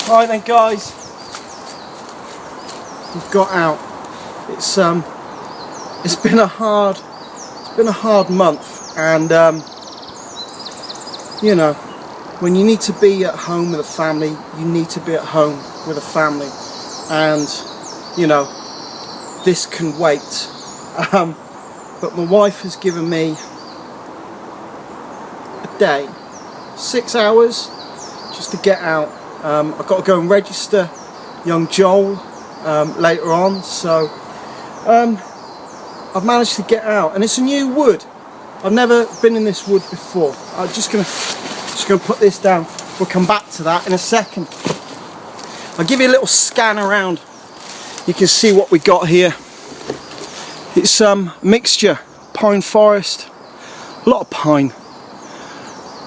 Right then guys, we've got out. It's been a hard month, and you know, when you need to be at home with a family, you need to be at home with a family, and you know, this can wait. But my wife has given me a day, 6 hours, just to get out. I've got to go and register young Joel later on, so I've managed to get out, and it's a new wood. I've never been in this wood before. I'm just gonna put this down. We'll come back to that in a second. I'll give you a little scan around. You can see what we got here. It's mixture, pine forest, a lot of pine,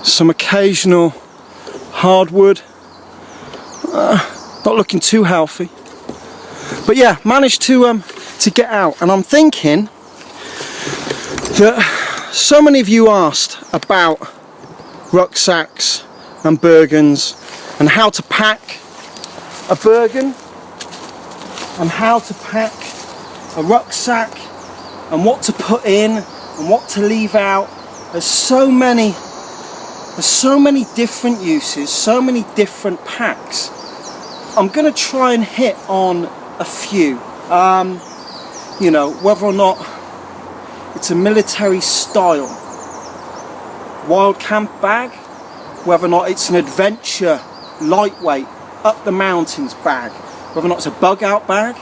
some occasional hardwood. Not looking too healthy, but yeah, managed to get out. And I'm thinking that so many of you asked about rucksacks and Bergens, and how to pack a Bergen, and how to pack a rucksack, and what to put in and what to leave out. There's so many different uses, so many different packs. I'm going to try and hit on a few. You know, whether or not it's a military style wild camp bag, whether or not it's an adventure lightweight up the mountains bag, whether or not it's a bug out bag,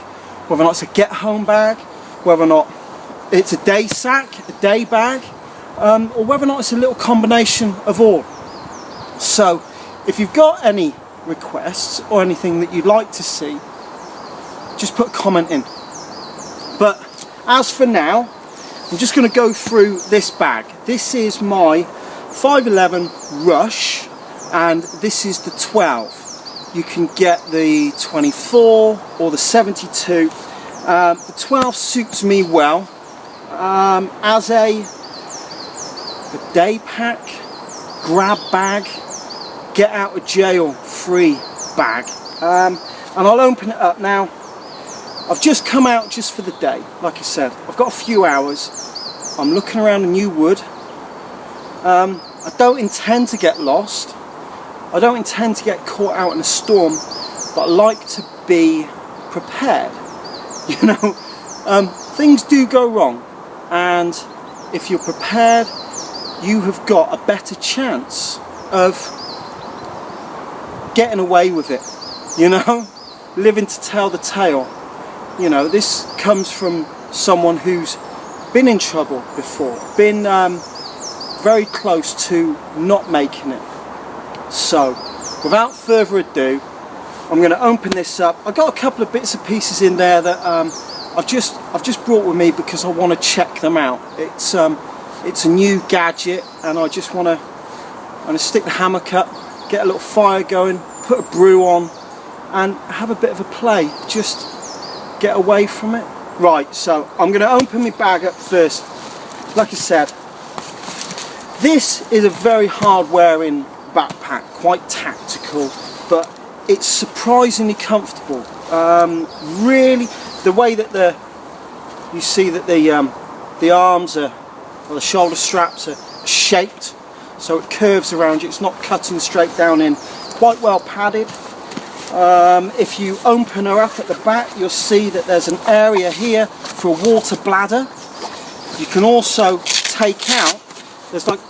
whether or not it's a get home bag, whether or not it's a day sack, a day bag, or whether or not it's a little combination of all. So if you've got any requests or anything that you'd like to see, just put a comment in. But as for now, I'm just going to go through this bag. This is my 511 Rush, and this is the 12. You can get the 24 or the 72. The 12 suits me well as a day pack, grab bag, get out of jail free bag. And I'll open it up now. I've just come out just for the day. Like I said, I've got a few hours. I'm looking around a new wood. I don't intend to get lost. I don't intend to get caught out in a storm, but I like to be prepared. You know, things do go wrong, and if you're prepared, you have got a better chance of getting away with it, you know, living to tell the tale. You know, this comes from someone who's been in trouble before, been very close to not making it. So without further ado, I'm going to open this up. I've got a couple of bits and pieces in there that I've just brought with me because I want to check them out. It's a new gadget, and I just want to stick the hammock up, get a little fire going, put a brew on, and have a bit of a play. Just get away from it. Right, so I'm going to open my bag up first. Like I said, this is a very hard wearing backpack, quite tactical, but it's surprisingly comfortable. Really, the way that you see that the arms or the shoulder straps are shaped, so it curves around you. It's not cutting straight down in. Quite well padded. If you open her up at the back, you'll see that there's an area here for a water bladder. You can also take out, there's like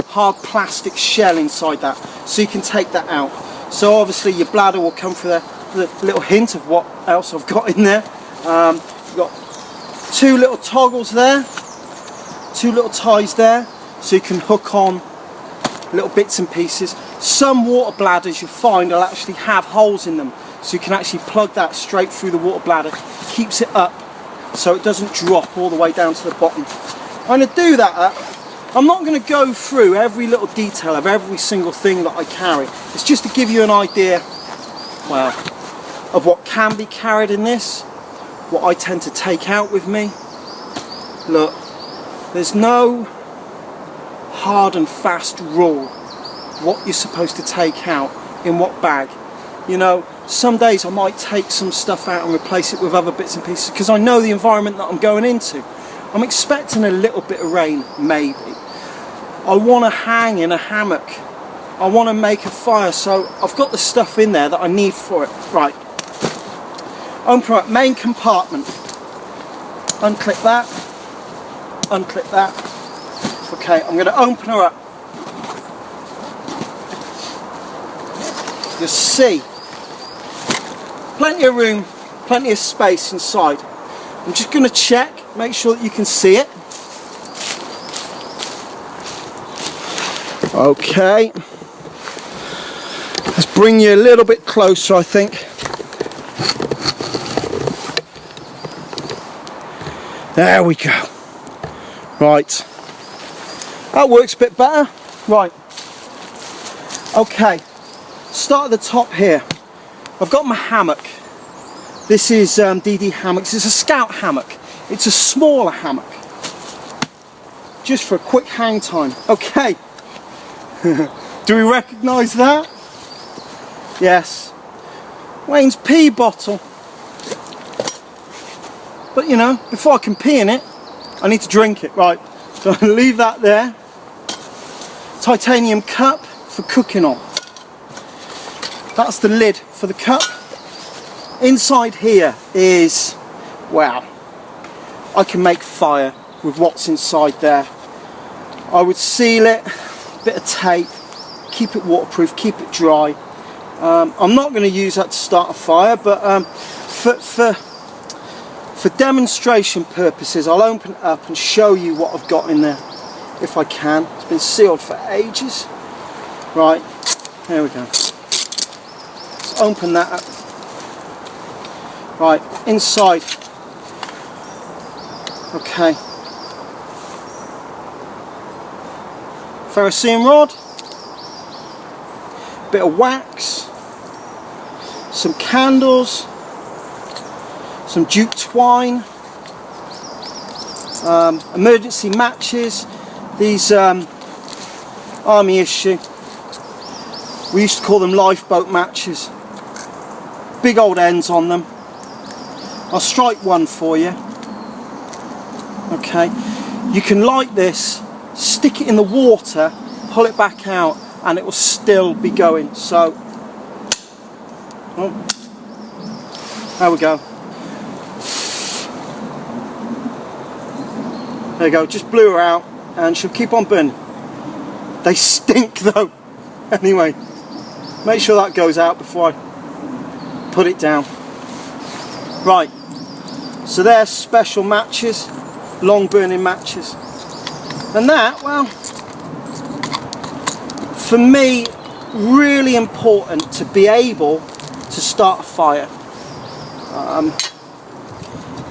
hard plastic shell inside that, so you can take that out. So obviously your bladder will come through there. A little hint of what else I've got in there. You've got two little toggles there, two little ties there, so you can hook on little bits and pieces. Some water bladders you'll find will actually have holes in them, so you can actually plug that straight through the water bladder. Keeps it up so it doesn't drop all the way down to the bottom. I'm going to do that. I'm not going to go through every little detail of every single thing that I carry. It's just to give you an idea, well, of what can be carried in this, what I tend to take out with me. Look, there's no hard and fast rule what you're supposed to take out in what bag. You know, some days I might take some stuff out and replace it with other bits and pieces because I know the environment that I'm going into. I'm expecting a little bit of rain, maybe. I want to hang in a hammock. I want to make a fire, so I've got the stuff in there that I need for it. Right. Open up main compartment. Unclip that. Unclip that. Okay, I'm going to open her up. You'll see plenty of room, plenty of space inside. I'm just going to check, make sure that you can see it. Okay, let's bring you a little bit closer, I think. There we go. Right, that works a bit better. Right, okay, start at the top here. I've got my hammock. This is DD Hammocks. It's a scout hammock. It's a smaller hammock, just for a quick hang time. Okay. Do we recognise that? Yes. Wayne's pee bottle. But you know, before I can pee in it, I need to drink it. Right, so I'll leave that there. Titanium cup for cooking on. That's the lid for the cup. Inside here is, wow, I can make fire with what's inside there. I would seal it, bit of tape, keep it waterproof, keep it dry. I'm not going to use that to start a fire, but for demonstration purposes, I'll open it up and show you what I've got in there, if I can. It's been sealed for ages. Right, there we go. Let's open that up. Right, inside. Okay. Ferrocene rod, bit of wax, some candles, some jute twine, emergency matches. These army issue, we used to call them lifeboat matches. Big old ends on them. I'll strike one for you. Okay, you can light this, stick it in the water, pull it back out, and it will still be going. So, oh, there we go. There you go, just blew her out, and she'll keep on burning. They stink though. Anyway, make sure that goes out before I put it down. Right, so they're special matches, long burning matches. And that, well, for me, really important to be able to start a fire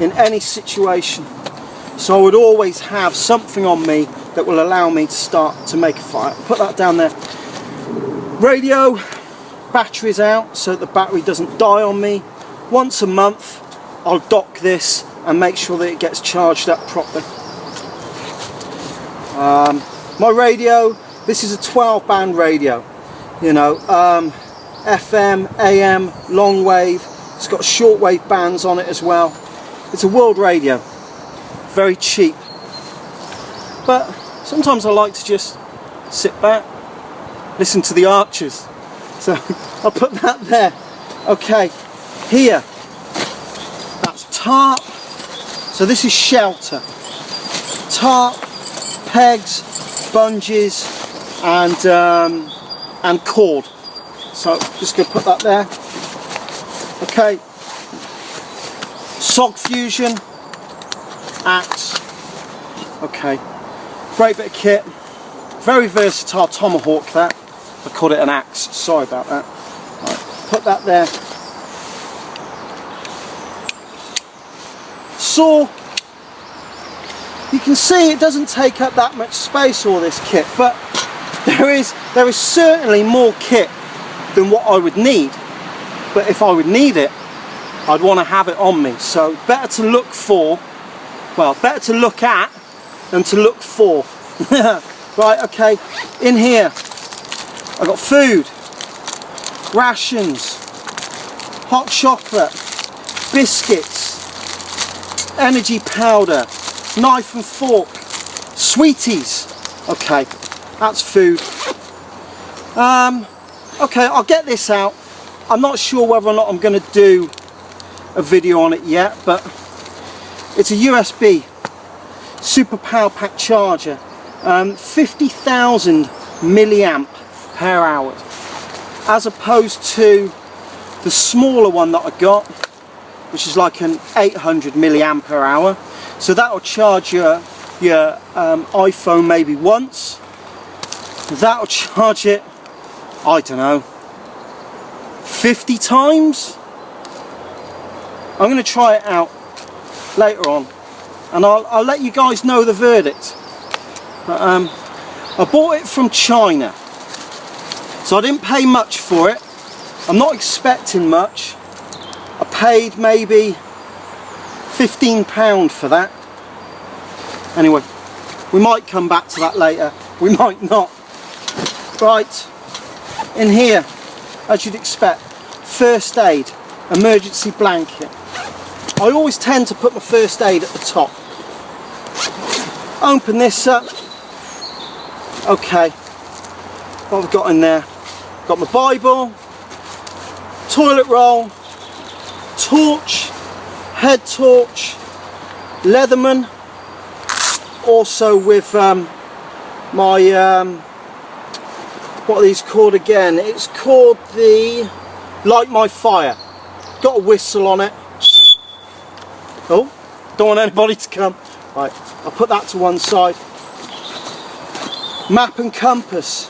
in any situation. So I would always have something on me that will allow me to start to make a fire. Put that down there. Radio, batteries out so the battery doesn't die on me. Once a month I'll dock this and make sure that it gets charged up properly. My radio, this is a 12 band radio, you know, FM, AM, long wave. It's got shortwave bands on it as well. It's a world radio, very cheap. But sometimes I like to just sit back, listen to the Archers. So I'll put that there. Okay, here, that's tarp. So this is shelter. Tarp, pegs, bungees, and cord. So just gonna put that there. Okay. Sog fusion, axe. Okay. Great bit of kit. Very versatile tomahawk that. I called it an axe. Sorry about that. Right. Put that there. Saw. You can see it doesn't take up that much space, all this kit, but there is certainly more kit than what I would need. But if I would need it, I'd want to have it on me. So better to look for, well, better to look at than to look for. Right, okay, in here I've got food, rations, hot chocolate, biscuits, energy powder, knife and fork, sweeties. Okay, that's food. Okay, I'll get this out. I'm not sure whether or not I'm going to do a video on it yet, but it's a USB super power pack charger, 50,000 milliamp per hour, as opposed to the smaller one that I got, which is like an 800 milliamp per hour. So that will charge your iPhone maybe once. That will charge it, I don't know, 50 times. I'm going to try it out later on, and I'll let you guys know the verdict. But, I bought it from China, so I didn't pay much for it. I'm not expecting much. I paid maybe £15 for that. Anyway, we might come back to that later, we might not. Right, in here, as you'd expect, first aid, emergency blanket. I always tend to put my first aid at the top. Open this up. Okay, what have I got in there? Got my Bible, toilet roll, torch, head torch, Leatherman, also with my what are these called again? It's called the Light My Fire. Got a whistle on it. Oh, don't want anybody to come. Right, I'll put that to one side. Map and compass.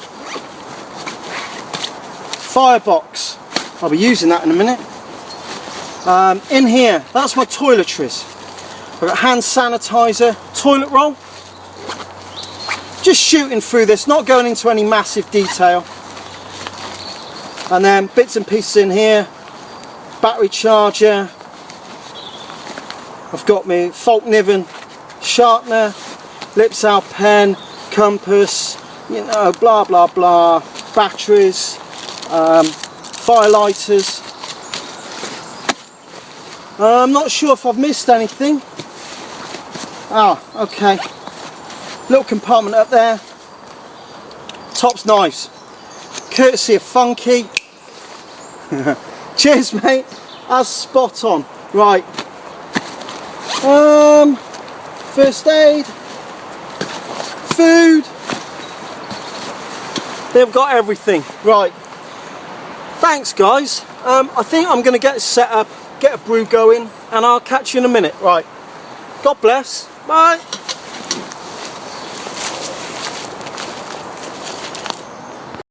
Firebox. I'll be using that in a minute. In here, that's my toiletries. I've got hand sanitizer, toilet roll. Just shooting through this, not going into any massive detail. And then bits and pieces in here. Battery charger. I've got my Falk-Niven sharpener, Lipsal pen, compass, you know, blah blah blah, batteries, fire lighters. I'm not sure if I've missed anything. Ah, okay. Little compartment up there. Top's nice. Courtesy of Funky. Cheers, mate. That's spot on. Right. First aid. Food. They've got everything. Right. Thanks, guys. I think I'm going to get it set up, get a brew going, and I'll catch you in a minute. Right. God bless. Bye.